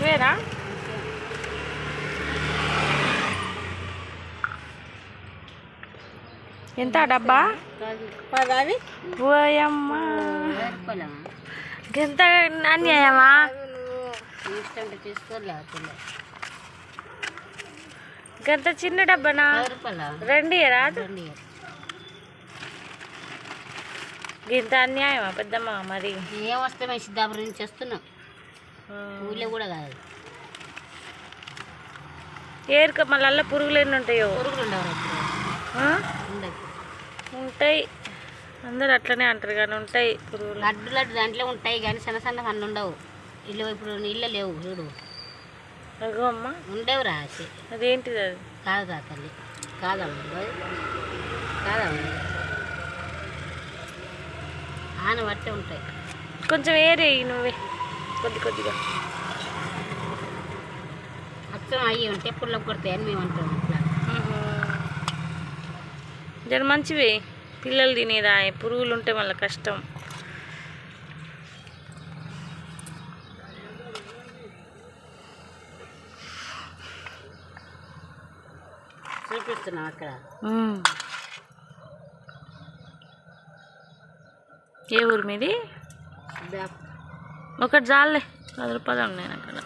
మంచివేనా? ఎంత డబ్బా? పోయమ్మా ఎంత అన్యాయమా? గంత చిన్న డబ్బానా? రెండు రాదు ఇంత అన్యాయమా పెద్దమ్మా? మరి ఏం వస్తే మేము సిద్ధాపురం నుంచి వస్తున్నాం, ఊళ్ళో కూడా కాదు. ఏరుక మళ్ళీ పురుగులు ఎన్ని ఉంటాయో. పురుగులు ఉండవు, ఉంటాయి, అందరు అట్లనే అంటారు కానీ ఉంటాయి పురుగులు. లడ్డు దాంట్లో ఉంటాయి కానీ సన్న సన్న అన్నీ ఉండవు. ఇల్లు ఇప్పుడు ఇళ్ళ లేవు చూడు. అగో అమ్మ ఉండేవు రాసి. అదేంటిది? అది కాదు తల్లి, కాదమ్మ, కాదమ్మ, ఆన బట్టే ఉంటాయి. కొంచెం ఏరే నువ్వే కొద్దిగా అచ్చం అయ్యి ఉంటే పుల్లకి కొడతాయి అని మేము అంటాం. ఇట్లా జర మంచివే, పిల్లలు తినేదా? పురుగులు ఉంటే మళ్ళీ కష్టం. చూపిస్తున్నాం అక్కడ. ఏ ఊరు మీది? ఒకటి చాలే, 10 రూపాయలు ఉన్నాయి అక్కడ.